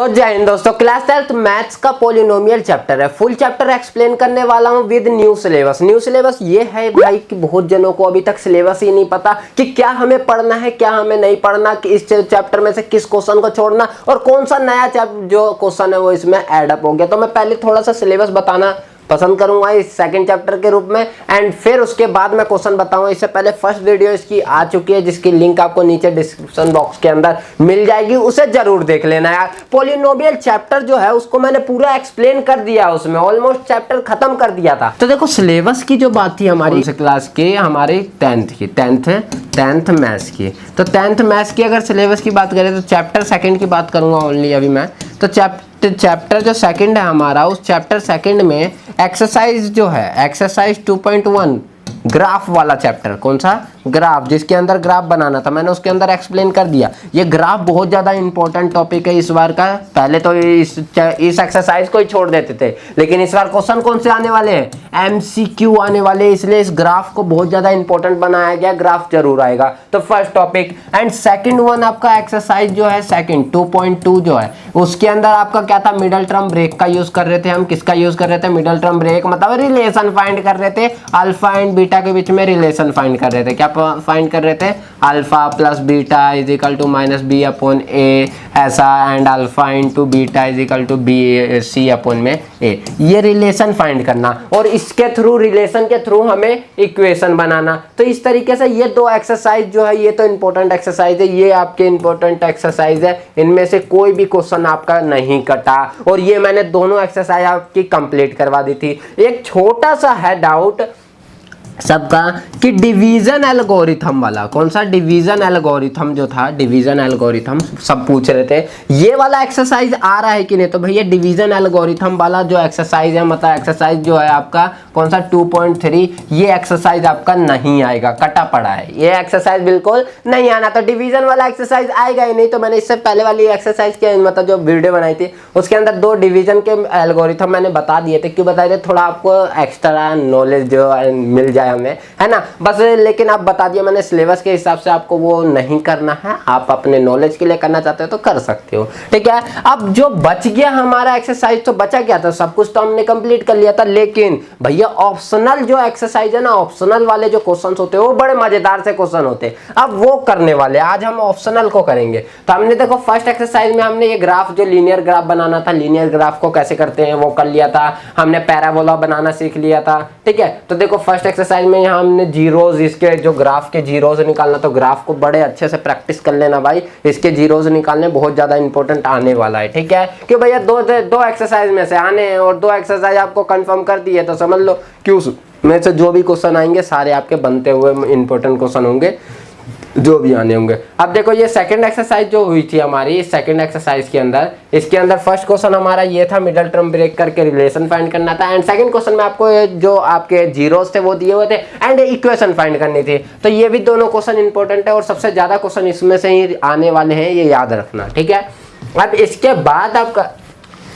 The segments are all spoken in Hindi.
तो जय हिंद दोस्तों, क्लास 10th मैथ्स का पॉलिनोमियल चैप्टर है। फुल चैप्टर एक्सप्लेन करने वाला हूं with new syllabus. New syllabus ये है भाई कि बहुत जनों को अभी तक सिलेबस ही नहीं पता कि क्या हमें पढ़ना है, क्या हमें नहीं पढ़ना, कि इस चैप्टर में से किस क्वेश्चन को छोड़ना और कौन सा नया जो क्वेश्चन है वो इसमें ऐड अप हो गया। तो मैं पहले थोड़ा सा सिलेबस बताना पसंद करूंगा इस सेकंड चैप्टर के रूप में, एंड फिर उसके बाद मैं क्वेश्चन बताऊंगा। इससे पहले फर्स्ट वीडियो इसकी आ चुकी है जिसकी लिंक आपको नीचे डिस्क्रिप्शन बॉक्स के अंदर मिल जाएगी, उसे जरूर देख लेना यार। पॉलिनोमियल चैप्टर जो है उसको मैंने पूरा एक्सप्लेन कर दिया, उसमें ऑलमोस्ट चैप्टर खत्म कर दिया था। तो देखो सिलेबस की जो बात थी हमारी क्लास के, हमारे टेंथ मैथ्स की, तो टेंथ मैथ्स की अगर सिलेबस की बात करें तो चैप्टर सेकंड की बात करूंगा ओनली अभी मैं। तो चैप्टर जो सेकंड है हमारा, उस चैप्टर सेकंड में एक्सरसाइज जो है एक्सरसाइज 2.1 ग्राफ वाला चैप्टर, कौन सा ग्राफ, जिसके अंदर ग्राफ बनाना था, मैंने उसके अंदर एक्सप्लेन कर दिया। ये ग्राफ बहुत ज़्यादा इंपॉर्टेंट टॉपिक है इस बार का। पहले तो इस एक्सरसाइज को ही छोड़ देते थे, लेकिन इस बार क्वेश्चन कौन से आने वाले हैं, MCQ आने वाले, इसलिए इस ग्राफ को बहुत ज़्यादा इंपॉर्टेंट बनाया गया। ग्राफ जरूर आएगा। तो first topic and second one आपका एक्सरसाइज जो है सेकेंड 2.2 जो है, उसके अंदर आपका क्या था, मिडल टर्म ब्रेक का यूज कर रहे थे हम। किसका यूज कर रहे थे, मिडल टर्म ब्रेक, मतलब रिलेशन फाइंड कर रहे थे, अल्फा एंड बीटा के बीच में रिलेशन फाइंड कर रहे थे। क्या फाइंड कर रहे थे, alpha plus beta is equal to minus B upon A, ऐसा, and alpha into beta is equal to B C upon में ए, ये रिलेशन फाइंड करना, और इसके थ्रू, रिलेशन के थ्रू हमें इक्वेशन बनाना। तो इस तरीके से ये दो एक्सरसाइज जो है, ये तो इंपॉर्टेंट एक्सरसाइज है, ये आपके इंपॉर्टेंट एक्सरसाइज है, इनमें से कोई भी क्वेश्चन आपका नहीं कटा, और ये मैंने दोनों एक्सरसाइज आपकी कंप्लीट करवा दी थी। एक छोटा सा है डाउट सबका कि डिवीजन एल्गोरिथम वाला, कौन सा डिवीजन एल्गोरिथम जो था, डिवीजन एल्गोरिथम सब पूछ रहे थे, ये वाला एक्सरसाइज आ रहा है कि नहीं। तो भैया डिवीजन एल्गोरिथम वाला जो एक्सरसाइज है, मतलब एक्सरसाइज जो है आपका कौन सा 2.3, ये एक्सरसाइज आपका नहीं आएगा, कटा पड़ा है, ये एक्सरसाइज बिल्कुल नहीं आना। तो डिवीजन वाला एक्सरसाइज आएगा ही नहीं। तो मैंने इससे पहले वाली एक्सरसाइज के मतलब जो वीडियो बनाई थी उसके अंदर दो डिवीजन के एल्गोरिथम मैंने बता दिए थे। क्यों बताए थे, थोड़ा आपको एक्स्ट्रा नॉलेज जो मिल जाए हमें, है ना, बस। लेकिन आप बता दिया मैंने, सिलेबस के हिसाब से आपको वो नहीं करना है, आप अपने नॉलेज के लिए करना चाहते हो तो कर सकते हो, ठीक है। अब जो बच गया हमारा एक्सरसाइज, तो बचा क्या था, सब कुछ तो हमने कंप्लीट कर लिया था, लेकिन भैया ऑप्शनल जो एक्सरसाइज है ना, ऑप्शनल वाले जो क्वेश्चन होते हैं वो बड़े मजेदार से क्वेश्चन होते हैं। अब वो करने वाले, आज हम ऑप्शनल को करेंगे। तो हमने देखो फर्स्ट एक्सरसाइज में हमने ये ग्राफ, जो लीनियर ग्राफ बनाना था, लीनियर ग्राफ को कैसे करते हैं वो कर लिया था हमने, पैराबोला बनाना सीख लिया था, ठीक है। तो देखो फर्स्ट एक्सरसाइज में यहाँ हमने जीरोज, इसके जो ग्राफ के जीरोज निकालना, तो ग्राफ को बड़े अच्छे से प्रैक्टिस कर लेना भाई, इसके जीरोज निकालने बहुत ज्यादा इंपॉर्टेंट आने वाला है, ठीक है। कि भैया दो एक्सरसाइज में से आने हैं और दो एक्सरसाइज आपको कंफर्म कर दी है, तो समझ लो कि उसमें से जो भी क्वेश्चन आएंगे सारे आपके बनते हुए इंपॉर्टेंट क्वेश्चन होंगे, जो भी आने होंगे। अब देखो ये सेकंड एक्सरसाइज जो हुई थी हमारी, इस सेकंड एक्सरसाइज के अंदर, इसके अंदर फर्स्ट क्वेश्चन हमारा ये था, मिडल टर्म ब्रेक करके रिलेशन फाइंड करना था, एंड सेकंड क्वेश्चन में आपको जो आपके जीरोस थे वो दिए हुए थे, एंड इक्वेशन फाइंड करनी थी। तो ये भी दोनों क्वेश्चन इंपॉर्टेंट है और सबसे ज्यादा क्वेश्चन इसमें से ही आने वाले हैं, ये याद रखना, ठीक है। अब इसके बाद आपका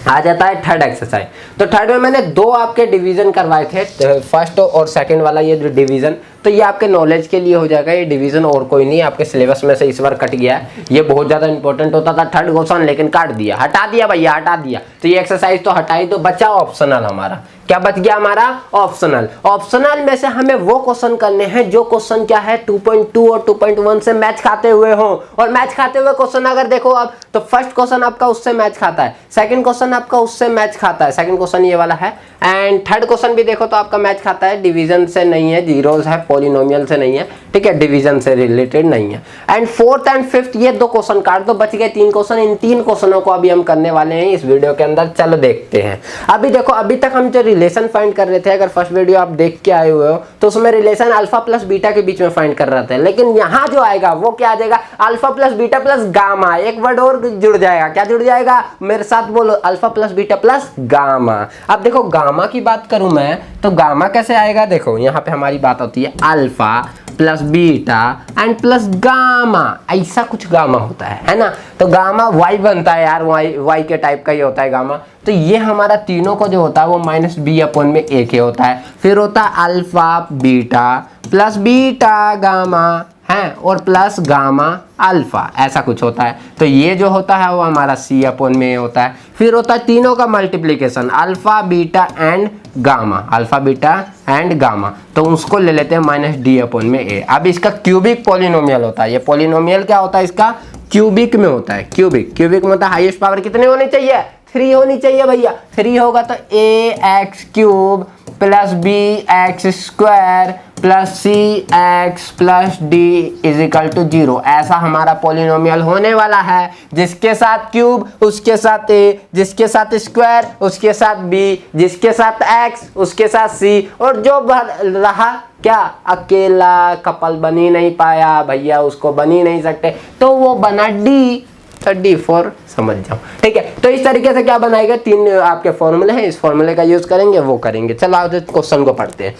आ जाता है थर्ड एक्सरसाइज। तो थर्ड में मैंने दो आपके डिवीजन करवाए थे, फर्स्ट और सेकंड वाला ये जो डिवीजन, तो ये आपके नॉलेज के लिए हो जाएगा ये डिवीजन, और कोई नहीं, आपके सिलेबस में से इस बार कट गया है। ये बहुत ज्यादा इंपॉर्टेंट होता था थर्ड क्वेश्चन, लेकिन काट दिया, हटा दिया भैया, हटा दिया। तो ये एक्सरसाइज तो हटाई, तो बचा ऑप्शनल हमारा। क्या बच गया हमारा, ऑप्शनल। ऑप्शनल में से हमें वो क्वेश्चन करने हैं जो क्वेश्चन क्या है 2.2 और 2.1 से मैच खाते हुए हो। और मैच खाते हुए क्वेश्चन अगर देखो अब, तो फर्स्ट क्वेश्चन आपका उससे मैच खाता है, सेकंड क्वेश्चन आपका उससे मैच खाता है, सेकंड क्वेश्चन ये वाला है, एंड थर्ड क्वेश्चन भी देखो तो आपका मैच खाता है, डिवीजन से नहीं है, जीरोस है, पॉलिनोमियल से नहीं है, ठीक है, डिवीजन से रिलेटेड नहीं है। एंड फोर्थ एंड फिफ्थ ये दो क्वेश्चन काट दो, बच गए तीन क्वेश्चन। इन तीन क्वेश्चनों को अभी हम करने वाले हैं इस वीडियो के अंदर, चलो देखते हैं। अभी देखो अभी तक हम जो रिलेशन फाइंड कर रहे थे, अगर फर्स्ट वीडियो आप देख के आए हुए हो तो उसमें रिलेशन अल्फा प्लस बीटा के बीच में फाइंड कर रहे थे, लेकिन यहाँ जो आएगा वो क्या आ जाएगा, alpha plus beta plus gamma, एक वर्ड और जुड़ जाएगा। क्या जुड़ जाएगा, मेरे साथ बोलो, alpha plus beta plus gamma. अब देखो गामा की बात करूं मैं, तो गामा कैसे आएगा, देखो यहाँ पे हमारी बात होती है alpha plus beta and plus gamma, ऐसा कुछ गामा होता है ना। तो गामा वाई बनता है यार, वाई के टाइप का ही होता है गामा। तो ये हमारा तीनों को जो होता है वो माइनस बी अपॉन में ए के होता है। फिर होता है alpha beta plus beta gamma, हैं और प्लस गामा अल्फा, ऐसा कुछ होता है। तो ये जो होता है वो हमारा सी अपॉन में होता है। फिर होता है तीनों का multiplication, alpha beta and gamma, alpha beta and gamma, तो उसको ले लेते हैं माइनस डी अपॉन में ए। अब इसका क्यूबिक पॉलिनोमियल होता है। ये पॉलिनोमियल क्या होता है, इसका क्यूबिक में होता है। क्यूबिक में होता है हाईएस्ट पावर कितने होनी चाहिए, 3 होनी चाहिए भैया। 3 होगा तो A x cube plus B x square plus C x plus D is equal to 0। ऐसा हमारा पॉलिनोमियल होने वाला है, जिसके साथ क्यूब उसके साथ ए, जिसके साथ स्क्वायर उसके साथ बी, जिसके साथ एक्स उसके साथ सी, और जो रहा क्या अकेला कपल बन ही नहीं पाया भैया, उसको बन ही नहीं सकते, तो वो बना डी। तो D4 समझ जाओ, ठीक है। तो इस तरीके से क्या बनाएगा, 3 आपके फॉर्मूले हैं, इस फॉर्मूले का यूज करेंगे, वो करेंगे। चलो आओ क्वेश्चन को पढ़ते हैं,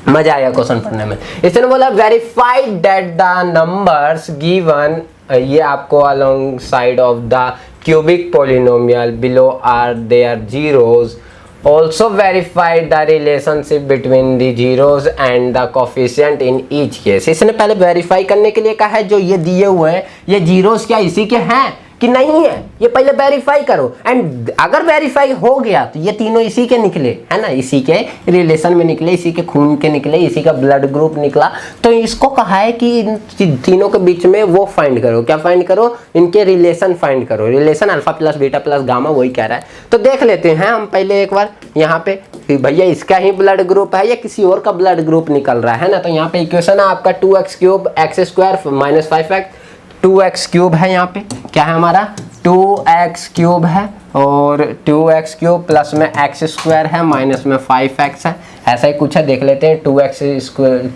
मजा आएगा क्वेश्चन पढ़ने में। इसने बोला verified that the numbers given, ये आपको alongside of the cubic polynomial below are their zeros, also verify the relationship between the zeros and the coefficient in each case। इसने पहले वेरीफाई करने के लिए कहा है जो ये दिए हुए हैं ये जीरोस क्या इसी के हैं कि नहीं है, ये पहले वेरीफाई करो। एंड अगर वेरीफाई हो गया तो ये तीनों इसी के निकले, है ना, इसी के रिलेशन में निकले, इसी के खून के निकले, इसी का ब्लड ग्रुप निकला, तो इसको कहा है कि इन तीनों के बीच में वो फाइंड करो। क्या फाइंड करो, इनके रिलेशन फाइंड करो। Relation alpha plus beta plus gamma, वही कह रहा है। तो देख लेते हैं हम पहले एक बार यहाँ पे भैया इसका ही ब्लड ग्रुप है या किसी और का ब्लड ग्रुप निकल रहा है ना। तो यहाँ पे इक्वेशन है आपका 2x cube x square minus 5x, 2x cube है, यहाँ पे क्या है हमारा 2x क्यूब है, और 2x क्यूब प्लस में एक्स स्क्वायर है माइनस में 5x है, ऐसा ही कुछ है, देख लेते हैं। 2x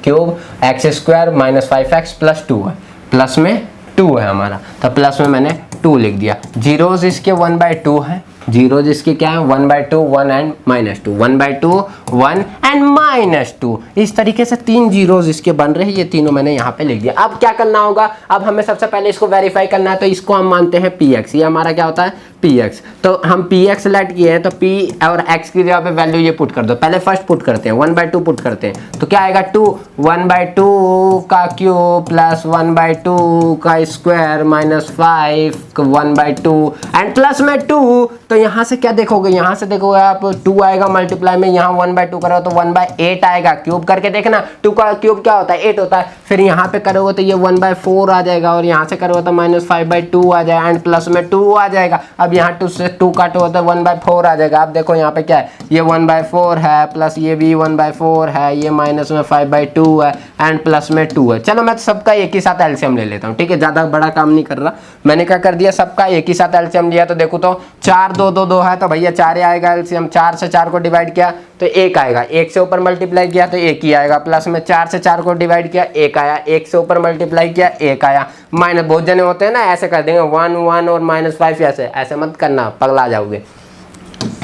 cube x square minus 5x plus 2 है, प्लस में 2 है हमारा, तो प्लस में मैंने 2 लिख दिया। जीरोज इसके 1/2 है, जीरोज इसके क्या है 1/2, 1 एंड -2, 1/2 1 एंड -2, इस तरीके से 3 जीरोज इसके बन रहे हैं। ये तीनों मैंने यहाँ पे लिख दिया। अब क्या करना होगा, अब हमें सबसे पहले इसको वेरीफाई करना है, तो इसको हम मानते हैं px, ये हमारा क्या होता है px। तो हम px सेलेक्ट किए हैं, तो p और x की जगह पे वैल्यू ये पुट कर दो। पहले फर्स्ट पुट करते हैं, 1/2 पुट करते हैं, तो क्या आएगा 2, 1/2 का क्यूब प्लस 1/2 का स्क्वायर माइनस 5 1/2 एंड प्लस में 2। तो यहाँ से क्या देखोगे, यहाँ से देखोगे आप 2 आएगा मल्टीप्लाई में, यहाँ 1/2 करोगे तो 1/8 आएगा। क्यूब करके देखना, 2 का क्यूब क्या होता है 8 होता है। फिर यहाँ पे करोगे तो ये 1/4 आ जाएगा, और यहाँ से करोगे तो -5/2 आ जाएगा एंड प्लस में 2 आ जाएगा। अब यहाँ 2 से 2 काटोगे तो 1/4 आ जाएगा। अब देखो यहाँ पे क्या है, ये 1/4 है प्लस ये भी 1/4 है, ये माइनस में 5/2 है एंड प्लस में 2 है। चलो मैं सबका एक ही साथ एलसीएम ले लेता हूँ, ठीक है, ज़्यादा बड़ा काम नहीं कर रहा। मैंने क्या कर दिया, सबका एक ही साथ एलसीएम लिया, तो देखो तो 4 2 2 2 है, तो भैया 4 आएगा एलसीएम। 4 से 4 को डिवाइड किया तो 1 आएगा, 1 से ऊपर मल्टीप्लाई किया तो 1 ही आएगा, प्लस में 4 से 4 को डिवाइड किया 1 आया, 1 से ऊपर मल्टीप्लाई किया 1 आया, माइनस बहुत जने होते हैं ना ऐसे कर देंगे 1 1 और -5, ऐसे मत करना, पगला जाओगे।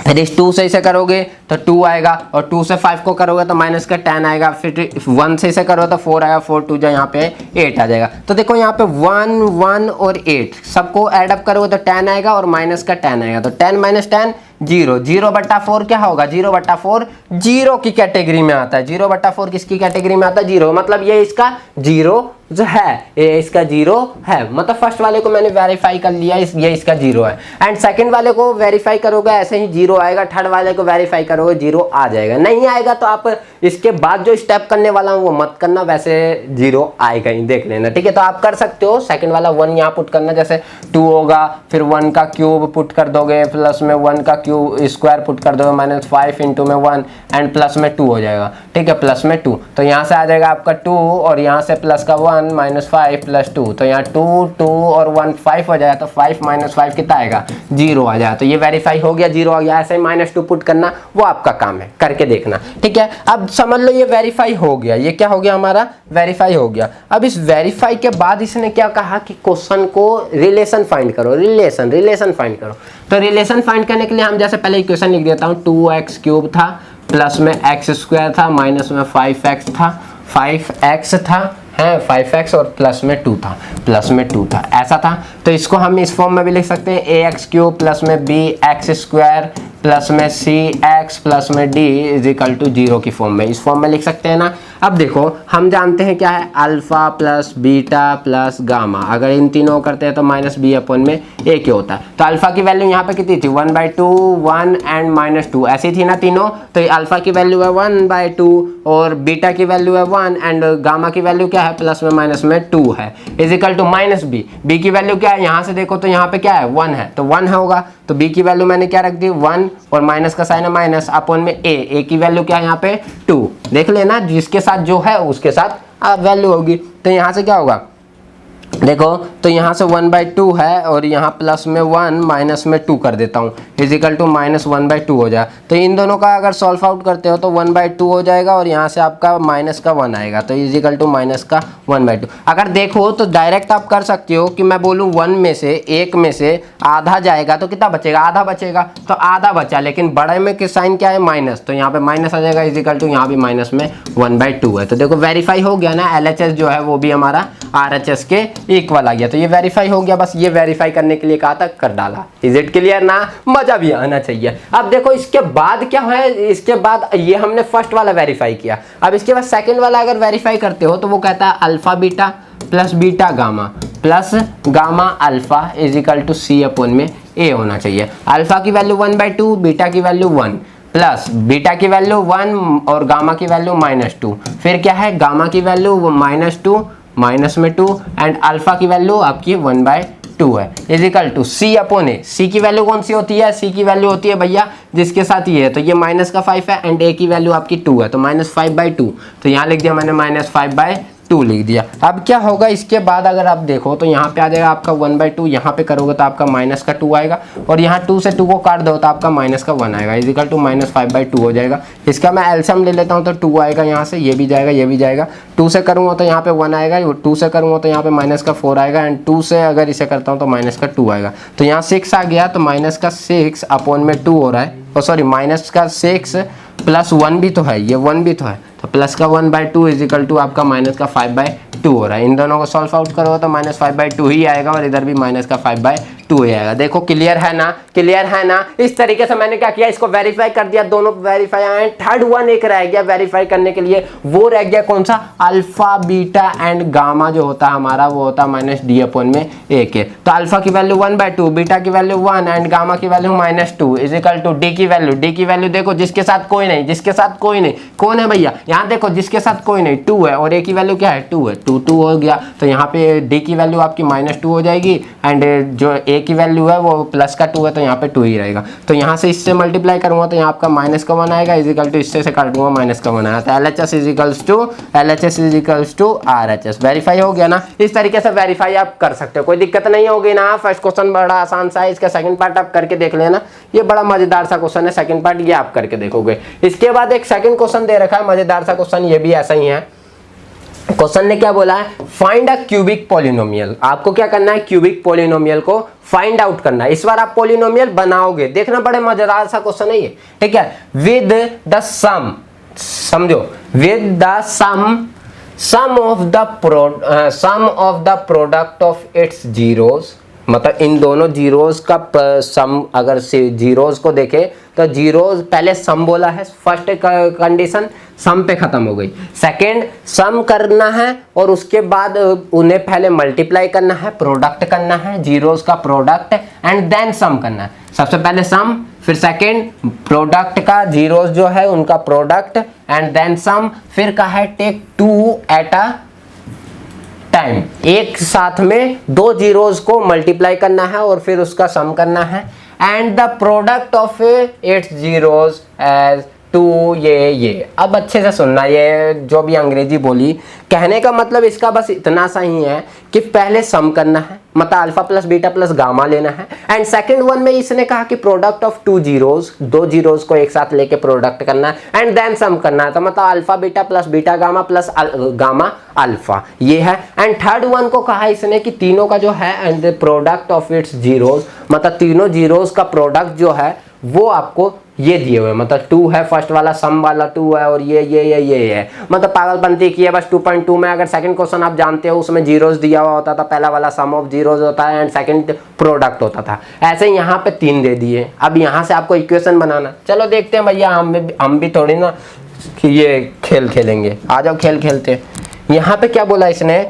फिर इस 2 से इसे करोगे तो 2 आएगा, और 2 से 5 को करोगे तो माइनस का 10 आएगा। फिर 1 से इसे करोगे तो 4 आएगा, 4 2 जो यहाँ पे 8 आ जाएगा। तो देखो यहाँ पे 1 1 और 8 सबको एडअप करोगे तो 10 आएगा और माइनस का 10 आएगा, तो 10 - 10 0, 0/4 क्या होगा, 0/4 जीरो की कैटेगरी में आता है। 0/4 किसकी कैटेगरी में आता है, 0, मतलब ये इसका 0 जो है, ये इसका 0 है, मतलब फर्स्ट वाले को मैंने वेरीफाई कर लिया, ये इसका 0 है। एंड सेकंड वाले को वेरीफाई करोगे ऐसे ही 0 आएगा, थर्ड वाले को वेरीफाई करोगे 0 आ जाएगा। नहीं आएगा तो आप इसके बाद जो स्टेप करने वाला हूँ वो मत करना, वैसे 0 आएगा ही, देख लेना, ठीक है। तो आप कर सकते हो, सेकंड वाला 1 यहाँ पुट करना, जैसे 2 होगा, फिर 1 का क्यूब पुट कर दोगे, प्लस में 1 का क्यूब स्क्वायर पुट कर दोगे, -5 × में 1 एंड प्लस में 2 हो जाएगा, ठीक है, प्लस में 2। तो यहाँ से आ जाएगा आपका 2, और यहाँ से प्लस का 1 -5 + 2, तो यहाँ 2 2 और 1 5 हो जाएगा, तो 5 - 5 कितना आएगा, 0 आ जाएगा। तो ये वेरीफाई हो गया, 0 आ गया। ऐसे ही -2 पुट करना, वो आपका काम है, करके देखना, ठीक है। अब समझ लो ये वेरीफाई हो गया, ये क्या हो गया हमारा, वेरीफाई हो गया। अब इस वेरीफाई के बाद इसने क्या कहा कि क्वेश्चन को रिलेशन फाइंड करो, रिलेशन फाइंड करो। तो रिलेशन फाइंड करने के लिए हम जैसे पहले इक्वेशन लिख देता हूँ, 2x क्यूब था प्लस में x स्क्वायर था माइनस में 5x था, 5x था है 5x और प्लस में 2 था, प्लस में 2 था, ऐसा था। तो इसको हम इस फॉर्म में भी लिख सकते हैं, ax क्यूब प्लस में bx स्क्वायर प्लस में सी एक्स प्लस में डी इज इक्वल टू 0 की फॉर्म में, इस फॉर्म में लिख सकते हैं ना। अब देखो हम जानते हैं क्या है, alpha plus beta plus gamma, अगर इन तीनों करते हैं तो माइनस बी अपॉन में ए के होता है। तो अल्फा की वैल्यू यहाँ पे कितनी थी, 1/2 1 एंड -2 ऐसी थी ना तीनों। तो अल्फा की वैल्यू है 1/2 और बीटा की वैल्यू है 1 एंड गामा की वैल्यू क्या है, प्लस में माइनस में 2 है, is equal to minus B. B की वैल्यू क्या है, यहाँ से देखो तो यहाँ पे क्या है 1 है, तो 1 होगा। तो बी की वैल्यू मैंने क्या रख दी 1 और माइनस का साइन है माइनस अपॉन में ए की वैल्यू क्या है यहाँ पे 2। देख लेना जिसके साथ जो है उसके साथ वैल्यू होगी। तो यहाँ से क्या होगा देखो, तो यहाँ से 1/2 है और यहाँ प्लस में 1 माइनस में 2 कर देता हूँ, इज इक्वल टू -1/2 हो जाए। तो इन दोनों का अगर सॉल्व आउट करते हो तो 1/2 हो जाएगा और यहाँ से आपका माइनस का 1 आएगा, तो इज इक्वल टू माइनस का 1/2। अगर देखो तो डायरेक्ट आप कर सकते हो कि मैं बोलूँ 1 में से 1 में से आधा जाएगा तो कितना बचेगा, आधा बचेगा, तो आधा बचा, लेकिन बड़े में के साइन क्या है माइनस, तो यहाँ पे माइनस आ जाएगा, इज इक्वल टू यहाँ भी माइनस में 1/2 है। तो देखो वेरीफाई हो गया ना, LHS जो है वो भी हमारा RHS के इक्वल आ गया। तो ये वेरीफाई हो गया, बस ये वेरीफाई करने के लिए कहा था, कर डाला। इज इट क्लियर ना, मजा भी आना चाहिए। अब देखो इसके बाद क्या है, इसके बाद ये हमने फर्स्ट वाला वेरीफाई किया, अब इसके बाद सेकंड वाला अगर वेरीफाई करते हो तो वो कहता है alpha beta plus beta gamma plus gamma alpha is equal to C upon में ए होना चाहिए। अल्फा की वैल्यू 1/2, बीटा की वैल्यू 1 प्लस बीटा की वैल्यू 1 और गामा की वैल्यू -2, फिर क्या है गामा की वैल्यू -2 माइनस में 2 एंड अल्फा की वैल्यू आपकी 1/2 है, is equal to C upon A. C की वैल्यू कौन सी होती है, सी की वैल्यू होती है भैया जिसके साथ ये है, तो ये माइनस का 5 है एंड ए की वैल्यू आपकी 2 है, तो -5/2, तो यहाँ लिख दिया मैंने -5/2 लिख दिया। अब क्या होगा इसके बाद अगर आप देखो तो यहाँ पे आ जाएगा आपका 1/2, यहाँ पे करोगे तो आपका माइनस का 2 आएगा और यहाँ 2 से 2 को काट दो तो आपका माइनस का 1 आएगा, इज इक्वल टू -5/2 हो जाएगा। इसका मैं एलसीएम ले लेता हूँ तो 2 आएगा, यहाँ से ये भी जाएगा ये भी जाएगा, 2 से करूँगा तो यहाँ पे 1 आएगा, 2 से करूँगा तो यहाँ पे माइनस का 4 आएगा एंड 2 से अगर इसे करता हूँ तो माइनस का 2 आएगा। तो यहाँ 6 आ गया, तो माइनस का 6 अपॉन में 2 हो रहा है, सॉरी माइनस का 6 प्लस 1 भी तो है, ये 1 भी तो है, तो प्लस का 1/2 इज इक्वल टू आपका माइनस का 5/2 हो रहा है। इन दोनों को सॉल्व आउट करो तो -5/2 ही आएगा और इधर भी माइनस का 5/2 ही आएगा। देखो क्लियर है ना, क्लियर है ना। इस तरीके से मैंने क्या किया, इसको वेरीफाई कर दिया, दोनों वेरीफाई आए। थर्ड वन एक रह गया वेरीफाई करने के लिए, वो रह गया कौन सा, अल्फा बीटा एंड गामा जो होता है हमारा वो होता है -d अपॉन में a के। तो अल्फा की वैल्यू 1/2, बीटा की वैल्यू 1 एंड गामा की value -2 is equal to D की वैल्यू देखो जिसके साथ कोई नहीं, जिसके साथ कोई नहीं, कौन है भैया, यहाँ देखो जिसके साथ कोई नहीं 2 है और a की वैल्यू क्या है 2 है, 2 हो गया। तो यहाँ पे d की वैल्यू आपकी -2 हो जाएगी एंड जो a की वैल्यू है वो प्लस का 2 है तो यहाँ पे 2 ही रहेगा। तो यहाँ से इससे मल्टीप्लाई करूँगा तो यहाँ आपका माइनस का 1 आएगा इज इक्वल टू इससे से काटूंगा माइनस का 1 आया, तो LHS is equals to RHS। Verify हो गया ना। इस तरीके से वेरीफाई आप कर सकते हो, कोई दिक्कत नहीं होगी ना। फर्स्ट क्वेश्चन बड़ा आसान सा है, इसका सेकंड पार्ट आप करके देख लेना, ये बड़ा मजेदार सा क्वेश्चन है। सेकंड पार्ट ये आप करके देखोगे। इसके बाद एक सेकंड क्वेश्चन दे रखा है मजेदार सा क्वेश्चन, ये भी ऐसा ही है। क्वेश्चन ने क्या बोला है, फाइंड अ क्यूबिक पॉलिनोमियल। आपको क्या करना है, क्यूबिक पॉलिनोमियल को फाइंड आउट करना है। इस बार आप पॉलिनोमियल बनाओगे, देखना बड़े मजेदार सा क्वेश्चन है ये, ठीक है। विद द सम, समझो, with the sum of the product of its zeros, मतलब इन दोनों जीरोस का सम, अगर जीरोस को देखे तो जीरोस पहले सम बोला है, फर्स्ट कंडीशन सम पे खत्म हो गई। सेकंड सम करना है और उसके बाद उन्हें पहले मल्टीप्लाई करना है, प्रोडक्ट करना है, जीरोस का प्रोडक्ट एंड देन सम करना है। सबसे पहले सम, फिर सेकंड प्रोडक्ट का, जीरोस जो है उनका प्रोडक्ट एंड देन सम, फिर कहा है टेक 2 एट अ टाइम, एक साथ में 2 जीरोस को मल्टीप्लाई करना है और फिर उसका सम करना है and the product of its zeros as 2 ये। अब अच्छे से सुनना, ये जो भी अंग्रेजी बोली, कहने का मतलब इसका बस इतना सा ही है कि पहले सम करना है, मतलब alpha plus beta plus gamma लेना है एंड सेकंड वन में इसने कहा कि प्रोडक्ट ऑफ 2 जीरोस, 2 जीरोस को एक साथ लेके प्रोडक्ट करना है एंड देन सम करना है, तो मतलब alpha beta plus beta gamma plus gamma alpha, ये है। एंड थर्ड वन को कहा इसने कि तीनों का जो है and the product of its zeros, मतलब तीनों जीरोस का प्रोडक्ट जो है वो आपको ये दिए हुए, मतलब 2 है, फर्स्ट वाला सम वाला 2 है, और ये है, मतलब पागलपंती की है बस। 2.2 में अगर सेकंड क्वेश्चन आप जानते हो उसमें जीरोस दिया हुआ होता था, पहला वाला सम ऑफ जीरोस होता है एंड सेकंड प्रोडक्ट होता था, ऐसे ही यहाँ पे 3 दे दिए। अब यहाँ से आपको इक्वेशन बनाना, चलो देखते हैं भैया, हम भी थोड़ी ना कि ये खेल खेलेंगे, आ जाओ खेल खेलते हैं। यहाँ पे क्या बोला इसने,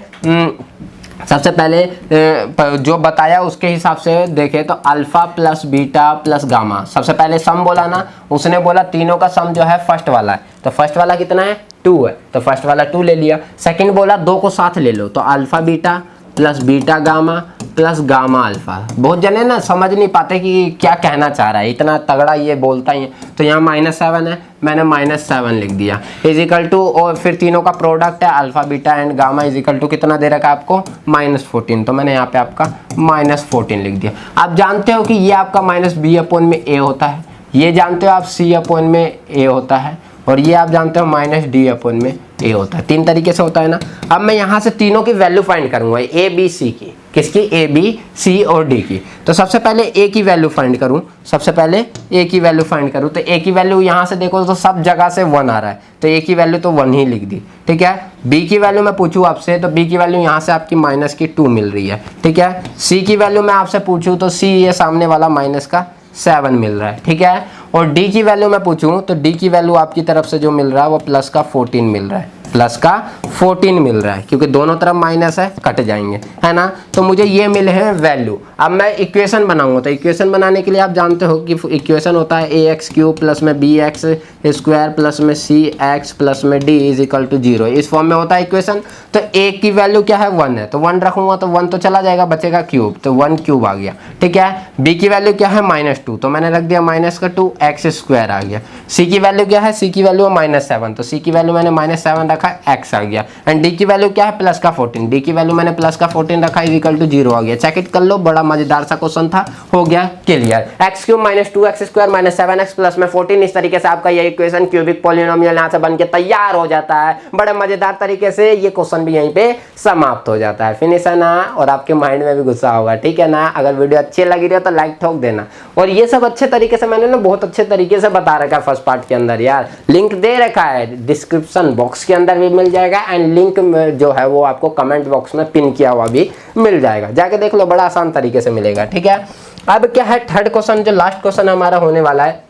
सबसे पहले जो बताया उसके हिसाब से देखे तो alpha plus beta plus gamma, सबसे पहले सम बोला ना, उसने बोला तीनों का सम जो है फर्स्ट वाला है, तो फर्स्ट वाला कितना है 2 है, तो फर्स्ट वाला 2 ले लिया। सेकंड बोला 2 को साथ ले लो, तो alpha beta plus beta gamma plus gamma alpha. बहुत जने ना समझ नहीं पाते कि क्या कहना चाह रहा है, इतना तगड़ा ये बोलता ही है। तो यहाँ -7 है, मैंने -7 लिख दिया, इजिकल टू, और फिर तीनों का प्रोडक्ट है alpha beta and gamma, is equal to कितना दे रखा है आपको -14, तो मैंने यहाँ पे आपका -14 लिख दिया। आप जानते हो कि ये आपका -b/a होता है, ये जानते हो आप c/a होता है, और ये आप जानते हो -d/a होता है। 3 तरीके से होता है ना। अब मैं यहाँ से तीनों की वैल्यू फाइंड करूंगा, a b c की, किसकी, a b c और d की। तो सबसे पहले a की वैल्यू फाइंड करूं, सबसे पहले a की वैल्यू फाइंड करूं, तो a की वैल्यू यहाँ से देखो तो सब जगह से 1 आ रहा है, तो a की वैल्यू तो 1 ही लिख दी, ठीक है। b की वैल्यू मैं पूछूं आपसे, तो b की वैल्यू यहाँ से आपकी -2 मिल रही है, ठीक है। c की वैल्यू मैं आपसे पूछूं तो c ये सामने वाला -7 मिल रहा है, ठीक है। और d की वैल्यू मैं पूछूं तो d की वैल्यू आपकी तरफ से जो मिल रहा है वो +14 मिल रहा है, +14 मिल रहा है, क्योंकि दोनों तरफ माइनस है, कट जाएंगे, है ना। तो मुझे ये मिले हैं वैल्यू। अब मैं इक्वेशन बनाऊंगा, तो इक्वेशन बनाने के लिए आप जानते हो कि इक्वेशन होता है ax³ प्लस में bx² प्लस में cx प्लस में d इजिकल टू 0, इस फॉर्म में होता है इक्वेशन। तो a की वैल्यू क्या है 1 है, तो 1 रखूंगा तो 1 तो चला जाएगा, बचेगा क्यूब, तो 1³ आ गया, ठीक है। b की वैल्यू क्या है -2, तो मैंने रख दिया -2 x² आ गया। c की वैल्यू क्या है, c की वैल्यू है -7, तो c की वैल्यू मैंने -7 रखा, x आ गया। एंड d की वैल्यू क्या है +14, d की वैल्यू मैंने +14 रखा, इक्वल टू 0 आ गया। चेक इट कर लो, बड़ा मजेदार सा क्वेश्चन था, हो गया clear. x³ -2 x² -7x plus में 14, इस तरीके से आपका ये इक्वेशन क्यूबिक पॉलिनोमियल यहाँ से बन के तैयार हो जाता है। बड़े मजेदार तरीके से ये क्वेश्चन भी यहीं पे समाप्त हो जाता है, फिनिश है ना। और आपके माइंड में भी गुस्सा होगा, ठीक है ना। अगर वीडियो अच्छी लगी रही हो तो लाइक ठोक देना। और ये सब अच्छे तरीके से मैंने ना बहुत अच्छे तरीके से बता रखा है फर्स्ट पार्ट के अंदर यार, लिंक दे रखा है डिस्क्रिप्शन बॉक्स के अंदर भी मिल जाएगा, एंड लिंक जो है वो आपको कमेंट बॉक्स में पिन किया हुआ भी मिल जाएगा, जाके देख लो, बड़ा आसान तरीके से मिलेगा, ठीक है। अब क्या है थर्ड क्वेश्चन, जो लास्ट क्वेश्चन हमारा होने वाला है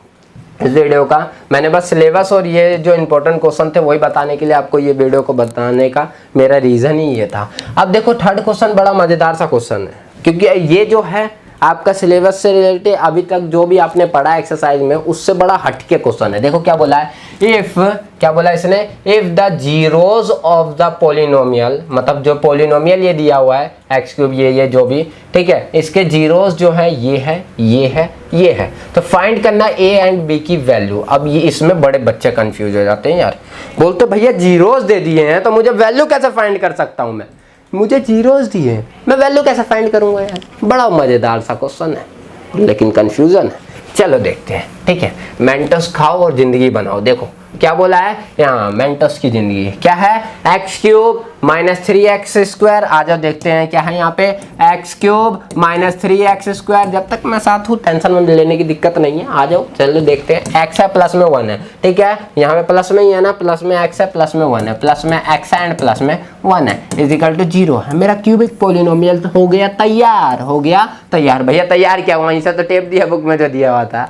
इस वीडियो का। मैंने बस सिलेबस और ये जो इंपॉर्टेंट क्वेश्चन थे वही बताने के लिए आपको ये वीडियो को बताने का मेरा रीजन ही ये था। अब देखो थर्ड क्वेश्चन बड़ा मजेदार सा क्वेश्चन है, क्योंकि ये जो है आपका सिलेबस से रिलेटेड अभी तक जो भी आपने पढ़ा एक्सरसाइज में उससे बड़ा हटके क्वेश्चन है। देखो क्या बोला है, इफ, क्या बोला इसने, if the zeros of the polynomial, मतलब जो पोलिनोमियल ये दिया हुआ है x³ ये जो भी, ठीक है, इसके जीरोज जो है ये है, ये है, ये है, तो फाइंड करना a एंड b की वैल्यू। अब ये इसमें बड़े बच्चे कंफ्यूज हो जाते हैं यार, बोलते भैया जीरोज दे दिए हैं तो मुझे वैल्यू कैसे फाइंड कर सकता हूँ मैं, मुझे जीरोस दिए मैं वैल्यू कैसे फाइंड करूंगा यार। बड़ा मजेदार सा क्वेश्चन है लेकिन कंफ्यूजन है। चलो देखते हैं, ठीक है। मेंटस खाओ और जिंदगी बनाओ। देखो क्या बोला है यहाँ, मेंटस की जिंदगी क्या है, x³ -3x²। आ जाओ देखते हैं क्या है यहाँ पे, x³ -3x²। जब तक मैं साथ हूँ टेंशन में लेने की दिक्कत नहीं है, आ जाओ चलो देखते हैं। x है प्लस में 1 है, ठीक है, यहाँ पे प्लस में ही है ना, प्लस में x है प्लस में 1 है, प्लस में x है एंड प्लस में 1 है, इजिकल टू 0 है। मेरा क्यूबिक पोलिनोमियल तो हो गया तैयार, हो गया तैयार। भैया तैयार क्या हुआ, इसे तो टेप दिया बुक में जो दिया हुआ था।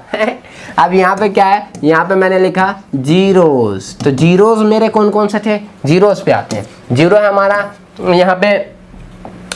अब यहाँ पे क्या है, यहाँ पे मैंने लिखा जीरोस, तो जीरोस मेरे कौन कौन से थे, जीरोस पे आते हैं। जीरो है हमारा यहाँ पे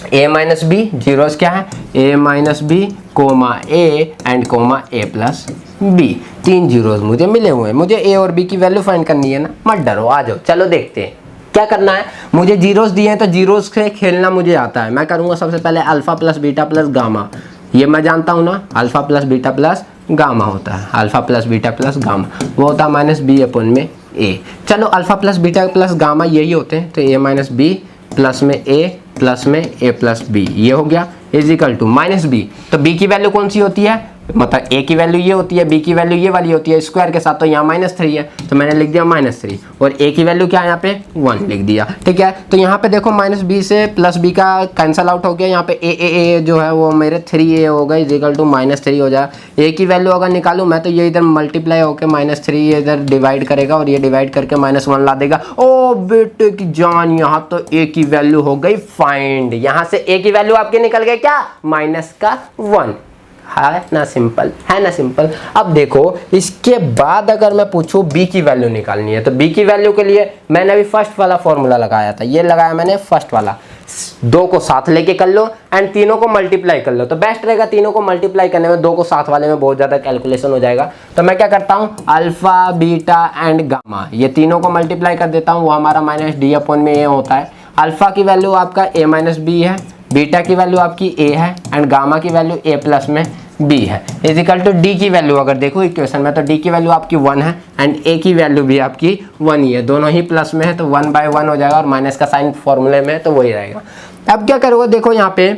a - b, जीरोस क्या है a - b, a and a+b, 3 zeros मुझे मिले हुए हैं। मुझे a और b की वैल्यू फाइंड करनी है ना, मत डरो, आ जाओ चलो देखते हैं क्या करना है। मुझे जीरोस दिए हैं तो जीरोस से खेलना मुझे आता है। मैं करूँगा सबसे पहले alpha plus beta plus gamma, ये मैं जानता हूँ ना, alpha plus beta plus gamma होता है, alpha plus beta plus gamma वो होता है -b/a। चलो alpha plus beta plus gamma यही होते हैं, तो a - b प्लस में a प्लस में a+b, ये हो गया, इजिकल टू -b। तो b की वैल्यू कौन सी होती है, मतलब a की वैल्यू ये होती है, b की वैल्यू ये वाली होती है स्क्वायर के साथ, तो यहाँ -3 है तो मैंने लिख दिया -3 और a की वैल्यू क्या है यहाँ पे 1 लिख दिया। ठीक है, तो यहाँ पे देखो -b से +b का कैंसल आउट हो गया, यहाँ पे a जो है वो मेरे 3a होगा इक्वल टू -3 हो जाए। a की वैल्यू अगर निकालूँ मैं तो ये इधर मल्टीप्लाई होकर -3 इधर डिवाइड करेगा और ये डिवाइड करके -1 ला देगा। ओ बेटे की जान, यहाँ तो a की वैल्यू हो गई फाइंड, यहाँ से a की वैल्यू आपके निकल गए क्या -1। है ना सिंपल, है ना सिंपल। अब देखो इसके बाद अगर मैं पूछूं b की वैल्यू निकालनी है तो b की वैल्यू के लिए मैंने अभी फर्स्ट वाला फॉर्मूला लगाया था, ये लगाया मैंने फर्स्ट वाला, 2 को साथ लेके कर लो एंड तीनों को मल्टीप्लाई कर लो तो बेस्ट रहेगा। तीनों को मल्टीप्लाई करने में 2 को साथ वाले में बहुत ज़्यादा कैलकुलेशन हो जाएगा, तो मैं क्या करता हूँ अल्फा बीटा एंड गामा ये तीनों को मल्टीप्लाई कर देता हूँ, वो हमारा -d/a होता है। अल्फा की वैल्यू आपका a - b है, बीटा की वैल्यू आपकी a है एंड गामा की वैल्यू a+ में b है इजिकल टू d की वैल्यू अगर देखो इक्वेशन में तो d की वैल्यू आपकी 1 है एंड a की वैल्यू भी आपकी 1 ही है, दोनों ही प्लस में है तो 1/1 हो जाएगा और माइनस का साइन फॉर्मूले में है तो वही रहेगा। अब क्या करोगे देखो यहाँ पे,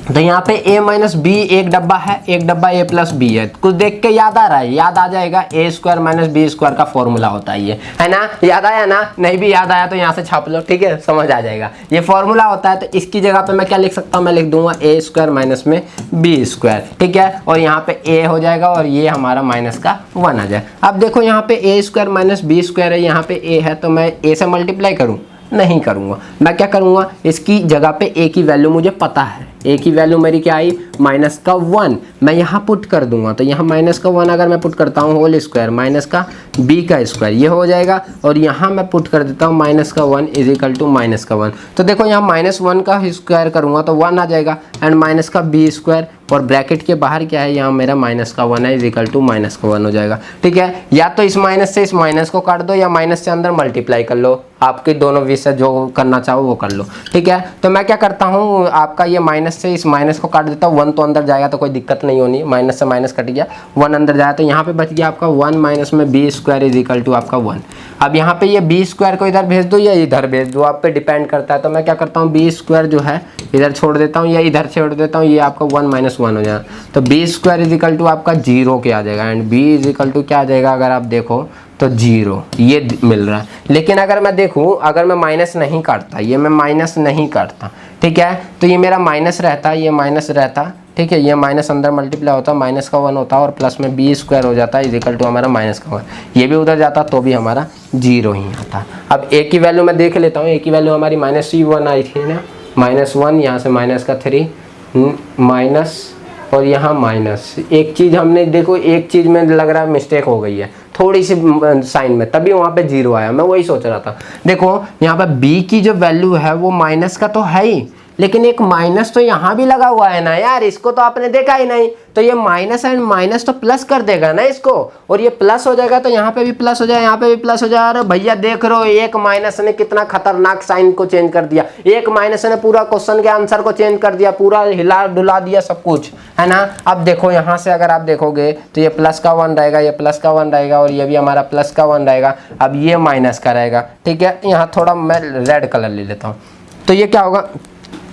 तो यहाँ पे a - b एक डब्बा है, एक डब्बा a + b है, कुछ देख के याद आ रहा है, याद आ जाएगा a² - b² का फॉर्मूला होता है ये, है ना, याद आया ना, नहीं भी याद आया तो यहाँ से छाप लो, ठीक है, समझ आ जाएगा ये फॉर्मूला होता है। तो इसकी जगह पे मैं क्या लिख सकता हूँ, मैं लिख दूंगा a² - b², ठीक है, और यहाँ पे a हो जाएगा और ये हमारा -1 आ जाए। अब देखो यहाँ पे a² - b² है, यहाँ पे a है तो मैं a से मल्टीप्लाई करूँ, नहीं करूँगा, मैं क्या करूँगा इसकी जगह पे a की वैल्यू मुझे पता है, a की वैल्यू मेरी क्या आई -1, मैं यहाँ पुट कर दूंगा तो यहाँ -1 अगर मैं पुट करता हूँ होल स्क्वायर -b² ये हो जाएगा और यहाँ मैं पुट कर देता हूँ -1 इजिकल टू -1। तो देखो यहाँ -1 का स्क्वायर करूँगा तो 1 आ जाएगा एंड -b² और ब्रैकेट के बाहर क्या है यहाँ मेरा -1 है इजिकल टू -1 हो जाएगा। ठीक है, या तो इस माइनस से इस माइनस को काट दो या माइनस से अंदर मल्टीप्लाई कर लो, आपके दोनों विषय जो करना चाहो वो कर लो। ठीक है, तो मैं क्या करता हूँ आपका ये माइनस से इस माइनस को काट देता हूँ, 1 तो अंदर जाएगा तो कोई दिक्कत नहीं होनी, माइनस से माइनस कट गया 1 अंदर जाए तो यहाँ पे बच गया आपका 1 माइनस में b² इजिकल टू आपका 1। अब यहाँ पे ये b² को इधर भेज दो या इधर भेज दो, आप पे डिपेंड करता है। तो मैं क्या करता हूँ b² जो है इधर छोड़ देता हूँ या इधर छोड़ देता हूँ, ये आपका 1 - 1 हो जाएगा तो b² इजिकल टू आपका 0 के आ जाएगा एंड b इजिकल टू क्या आ जाएगा अगर आप देखो तो 0 ये मिल रहा है। लेकिन अगर मैं देखूं अगर मैं माइनस नहीं काटता, ये मैं माइनस नहीं काटता, ठीक है, तो ये मेरा माइनस रहता, ये माइनस रहता, ठीक है, ये माइनस अंदर मल्टीप्लाई होता, -1 होता और प्लस में b² हो जाता है इजिकल टू हमारा -1, ये भी उधर जाता तो भी हमारा 0 ही आता। अब a की वैल्यू मैं देख लेता हूँ, a की वैल्यू हमारी -1 आई थी ना, -1 यहाँ से -3 माइनस और यहाँ माइनस, एक चीज़ हमने देखो एक चीज़ में लग रहा है मिस्टेक हो गई है थोड़ी सी साइन में, तभी वहाँ पे 0 आया, मैं वही सोच रहा था। देखो यहाँ पे b की जो वैल्यू है वो माइनस का तो है ही, लेकिन एक माइनस तो यहाँ भी लगा हुआ है ना यार, इसको तो आपने देखा ही नहीं, तो ये माइनस एंड माइनस तो प्लस कर देगा ना इसको, और ये प्लस हो जाएगा तो यहाँ पे भी प्लस हो जाएगा, यहाँ पे भी प्लस हो जाएगा। अरे भैया देख रहे हो एक माइनस ने कितना खतरनाक साइन को चेंज कर दिया, एक माइनस ने पूरा क्वेश्चन के आंसर को चेंज कर दिया, पूरा हिला डुला दिया सब कुछ, है ना। अब देखो यहाँ से अगर आप देखोगे तो ये प्लस का 1 रहेगा, ये प्लस का 1 रहेगा और ये भी हमारा प्लस का 1 रहेगा। अब ये माइनस का रहेगा, ठीक है, यहाँ थोड़ा मैं रेड कलर ले लेता हूँ, तो ये क्या होगा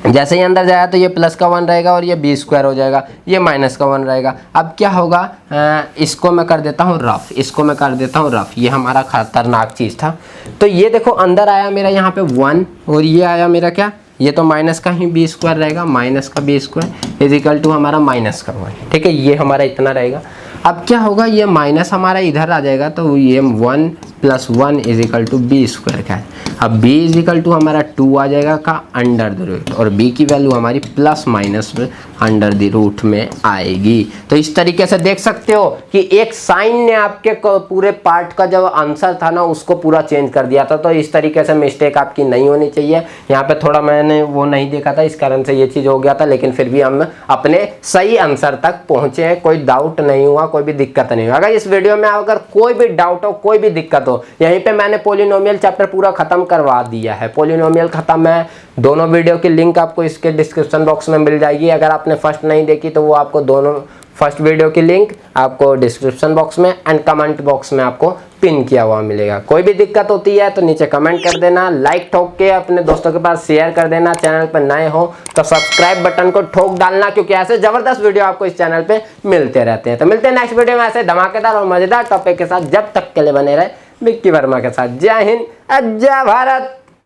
जैसे ही अंदर जाएगा तो ये प्लस का 1 रहेगा और ये b² हो जाएगा, ये माइनस का 1 रहेगा। अब क्या होगा इसको मैं कर देता हूँ रफ, इसको मैं कर देता हूँ रफ, ये हमारा खतरनाक चीज़ था। तो ये देखो अंदर आया मेरा यहाँ पे 1 और ये आया मेरा क्या, ये तो माइनस का ही b² रहेगा, माइनस का b² इजिकल टू हमारा माइनस का 1, ठीक है, ये हमारा इतना रहेगा। अब क्या होगा ये माइनस हमारा इधर आ जाएगा तो ये 1 + 1 इजिकल टू b² का है। अब b इजिकल टू हमारा 2 आ जाएगा का अंडर द रूट और b की वैल्यू हमारी प्लस माइनस में अंडर द रूट में आएगी। तो इस तरीके से देख सकते हो कि एक साइन ने आपके पूरे पार्ट का जो आंसर था ना उसको पूरा चेंज कर दिया था। तो इस तरीके से मिस्टेक आपकी नहीं होनी चाहिए। यहाँ पे थोड़ा मैंने वो नहीं देखा था, इस कारण से ये चीज़ हो गया था, लेकिन फिर भी हम अपने सही आंसर तक पहुँचे हैं, कोई डाउट नहीं हुआ, कोई भी दिक्कत नहीं हुआ। अगर इस वीडियो में अगर कोई भी डाउट हो, कोई भी दिक्कत हो, यहीं पे मैंने पॉलिनोमियल चैप्टर पूरा खत्म करवा दिया है। पॉलिनोमियल खत्म है, दोनों वीडियो की लिंक आपको इसके डिस्क्रिप्शन बॉक्स में मिल जाएगी। अगर आपने फर्स्ट नहीं देखी तो वो आपको दोनों फर्स्ट वीडियो की लिंक आपको डिस्क्रिप्शन बॉक्स में एंड कमेंट बॉक्स में आपको पिन किया हुआ मिलेगा। कोई भी दिक्कत होती है तो नीचे कमेंट कर देना, लाइक ठोक के अपने दोस्तों के पास शेयर कर देना। चैनल पर नए हो तो सब्सक्राइब बटन को ठोक डालना, क्योंकि ऐसे जबरदस्त वीडियो आपको इस चैनल पे मिलते रहते हैं। तो मिलते हैं नेक्स्ट वीडियो में ऐसे धमाकेदार और मजेदार टॉपिक के साथ। जब तक के लिए बने रहे विक्की वर्मा के साथ। जय हिंद, जय भारत।